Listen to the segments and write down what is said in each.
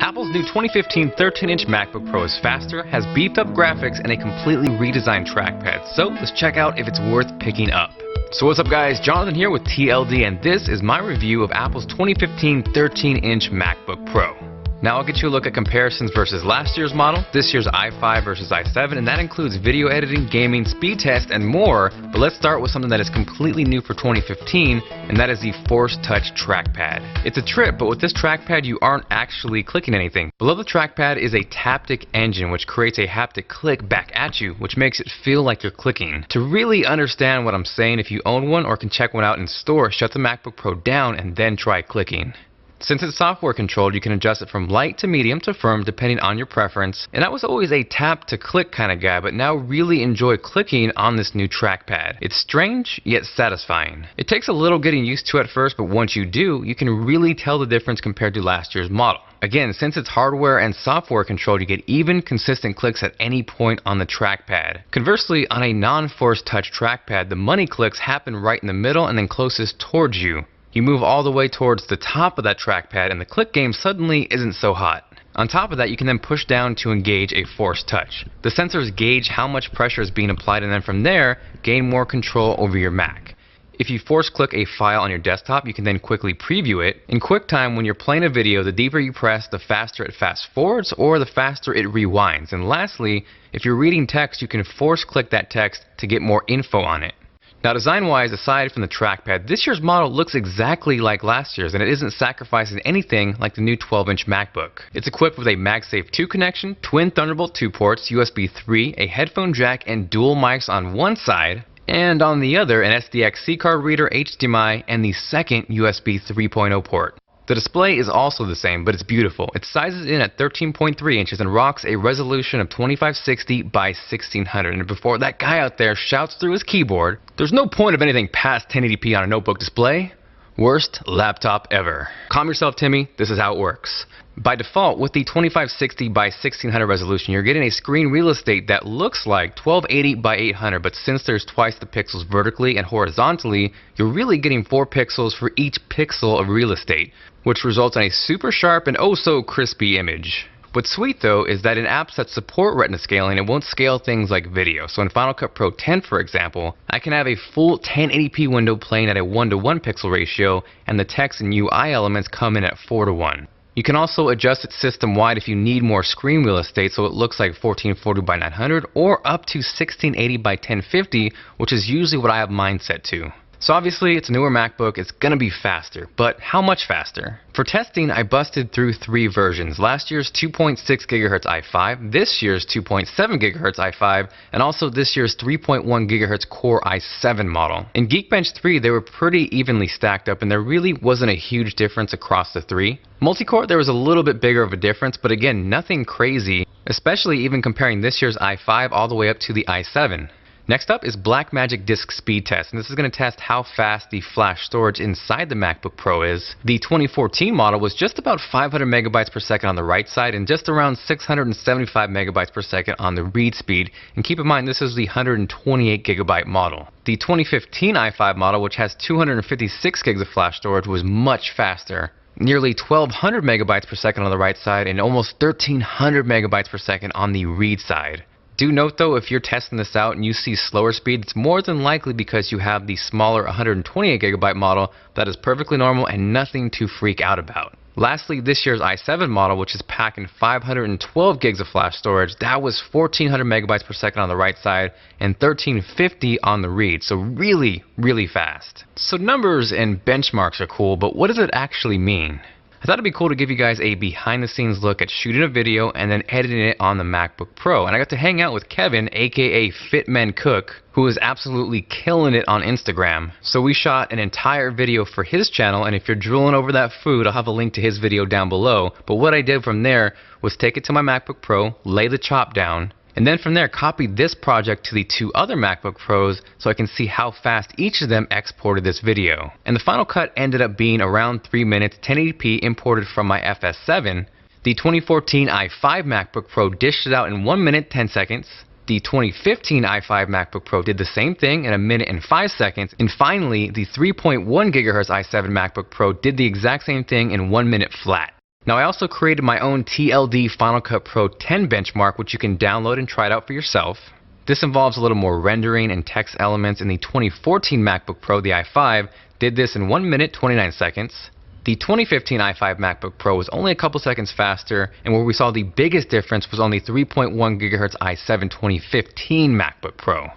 Apple's new 2015 13-inch MacBook Pro is faster, has beefed up graphics, and a completely redesigned trackpad. So let's check out if it's worth picking up. So what's up guys, Jonathan here with TLD, and this is my review of Apple's 2015 13-inch MacBook Pro. Now I'll get you a look at comparisons versus last year's model, this year's i5 versus i7, and that includes video editing, gaming, speed test, and more. But let's start with something that is completely new for 2015, and that is the Force Touch trackpad. It's a trip, but with this trackpad you aren't actually clicking anything. Below the trackpad is a taptic engine which creates a haptic click back at you, which makes it feel like you're clicking. To really understand what I'm saying, if you own one or can check one out in store, shut the MacBook Pro down and then try clicking. Since it's software controlled, you can adjust it from light to medium to firm depending on your preference. And I was always a tap to click kind of guy, but now really enjoy clicking on this new trackpad. It's strange, yet satisfying. It takes a little getting used to at first, but once you do, you can really tell the difference compared to last year's model. Again, since it's hardware and software controlled, you get even, consistent clicks at any point on the trackpad. Conversely, on a non-Force Touch trackpad, the money clicks happen right in the middle and then closest towards you. You move all the way towards the top of that trackpad and the click game suddenly isn't so hot. On top of that, you can then push down to engage a Force Touch. The sensors gauge how much pressure is being applied, and then from there, gain more control over your Mac. If you force click a file on your desktop, you can then quickly preview it. In QuickTime, when you're playing a video, the deeper you press, the faster it fast forwards or the faster it rewinds. And lastly, if you're reading text, you can force click that text to get more info on it. Now design-wise, aside from the trackpad, this year's model looks exactly like last year's, and it isn't sacrificing anything like the new 12-inch MacBook. It's equipped with a MagSafe 2 connection, twin Thunderbolt 2 ports, USB 3, a headphone jack, and dual mics on one side, and on the other, an SDXC card reader, HDMI, and the second USB 3.0 port. The display is also the same, but it's beautiful. It sizes in at 13.3 inches and rocks a resolution of 2560 by 1600. And before that guy out there shouts through his keyboard, there's no point of anything past 1080p on a notebook display. Worst laptop ever. Calm yourself, Timmy. This is how it works. By default, with the 2560 by 1600 resolution, you're getting a screen real estate that looks like 1280 by 800, but since there's twice the pixels vertically and horizontally, you're really getting 4 pixels for each pixel of real estate, which results in a super sharp and oh so crispy image. What's sweet though is that in apps that support Retina scaling, it won't scale things like video. So in Final Cut Pro 10, for example, I can have a full 1080p window playing at a 1:1 pixel ratio, and the text and UI elements come in at 4:1. You can also adjust it system-wide if you need more screen real estate, so it looks like 1440 by 900 or up to 1680 by 1050, which is usually what I have mine set to. So obviously it's a newer MacBook, it's gonna be faster, but how much faster? For testing, I busted through 3 versions. Last year's 2.6 GHz i5, this year's 2.7 GHz i5, and also this year's 3.1 GHz Core i7 model. In Geekbench 3, they were pretty evenly stacked up, and there really wasn't a huge difference across the 3. Multicore, there was a little bit bigger of a difference, but again, nothing crazy, especially even comparing this year's i5 all the way up to the i7. Next up is Blackmagic Disk Speed Test, and this is going to test how fast the flash storage inside the MacBook Pro is. The 2014 model was just about 500 megabytes per second on the write side and just around 675 megabytes per second on the read speed, and keep in mind this is the 128 gigabyte model. The 2015 i5 model, which has 256 gigs of flash storage, was much faster. Nearly 1200 megabytes per second on the write side and almost 1300 megabytes per second on the read side. Do note though, if you're testing this out and you see slower speed, it's more than likely because you have the smaller 128 gigabyte model. That is perfectly normal and nothing to freak out about. Lastly, this year's i7 model, which is packing 512 gigs of flash storage, that was 1400 megabytes per second on the write side and 1350 on the read, so really, really fast. So numbers and benchmarks are cool, but what does it actually mean? I thought it'd be cool to give you guys a behind the scenes look at shooting a video and then editing it on the MacBook Pro. And I got to hang out with Kevin, aka Fitmen Cook, who is absolutely killing it on Instagram. So we shot an entire video for his channel, and if you're drooling over that food, I'll have a link to his video down below. But what I did from there was take it to my MacBook Pro, lay the chop down, and then from there copy this project to the 2 other MacBook Pros so I can see how fast each of them exported this video. And the final cut ended up being around 3 minutes, 1080p imported from my FS7. The 2014 i5 MacBook Pro dished it out in 1 minute 10 seconds. The 2015 i5 MacBook Pro did the same thing in 1 minute and 5 seconds. And finally, the 3.1 GHz i7 MacBook Pro did the exact same thing in 1 minute flat. Now I also created my own TLD Final Cut Pro 10 benchmark, which you can download and try it out for yourself. This involves a little more rendering and text elements, and the 2014 MacBook Pro, the i5, did this in 1 minute 29 seconds. The 2015 i5 MacBook Pro was only a couple seconds faster, and where we saw the biggest difference was on the 3.1 GHz i7 2015 MacBook Pro.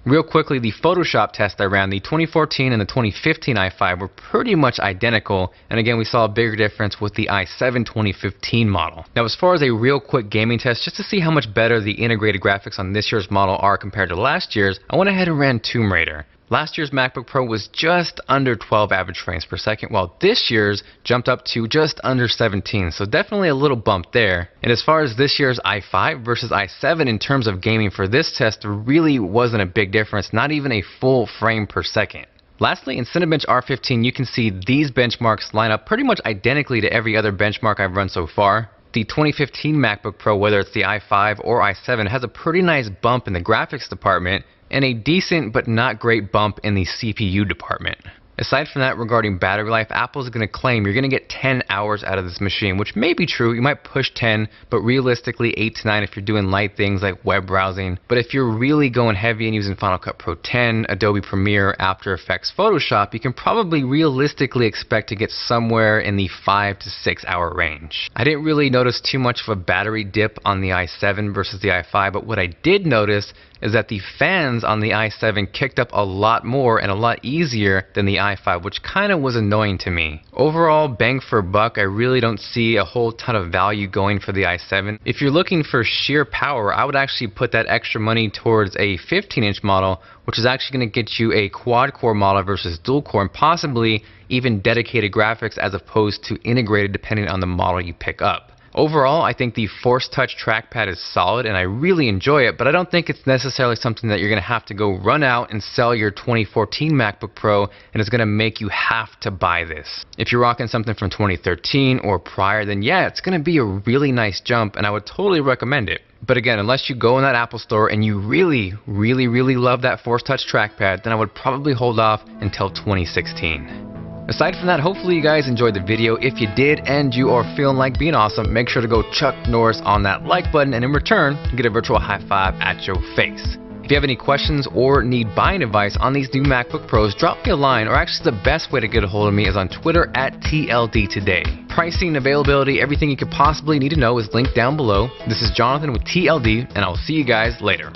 Real quickly, the Photoshop test I ran, the 2014 and the 2015 i5 were pretty much identical, and again we saw a bigger difference with the i7 2015 model. Now as far as a real quick gaming test, just to see how much better the integrated graphics on this year's model are compared to last year's, I went ahead and ran Tomb Raider. Last year's MacBook Pro was just under 12 average frames per second, while this year's jumped up to just under 17, so definitely a little bump there. And as far as this year's i5 versus i7 in terms of gaming for this test, there really wasn't a big difference, not even a full frame per second. Lastly, in Cinebench R15, you can see these benchmarks line up pretty much identically to every other benchmark I've run so far. The 2015 MacBook Pro, whether it's the i5 or i7, has a pretty nice bump in the graphics department, and a decent but not great bump in the CPU department. Aside from that, regarding battery life, Apple's going to claim you're going to get 10 hours out of this machine, which may be true. You might push 10, but realistically 8 to 9 if you're doing light things like web browsing. But if you're really going heavy and using Final Cut Pro 10, Adobe Premiere, After Effects, Photoshop, you can probably realistically expect to get somewhere in the 5 to 6 hour range. I didn't really notice too much of a battery dip on the i7 versus the i5, but what I did notice is that the fans on the i7 kicked up a lot more and a lot easier than the i5, which kind of was annoying to me. Overall, bang for buck, I really don't see a whole ton of value going for the i7. If you're looking for sheer power, I would actually put that extra money towards a 15-inch model, which is actually going to get you a quad-core model versus dual-core, and possibly even dedicated graphics as opposed to integrated depending on the model you pick up. Overall, I think the Force Touch trackpad is solid and I really enjoy it, but I don't think it's necessarily something that you're going to have to go run out and sell your 2014 MacBook Pro and it's going to make you have to buy this. If you're rocking something from 2013 or prior, then yeah, it's going to be a really nice jump and I would totally recommend it. But again, unless you go in that Apple store and you really love that Force Touch trackpad, then I would probably hold off until 2016. Aside from that, hopefully you guys enjoyed the video. If you did and you are feeling like being awesome, make sure to go Chuck Norris on that like button, and in return, get a virtual high five at your face. If you have any questions or need buying advice on these new MacBook Pros, drop me a line, or actually the best way to get a hold of me is on Twitter at TLDtoday. Pricing, availability, everything you could possibly need to know is linked down below. This is Jonathan with TLD, and I will see you guys later.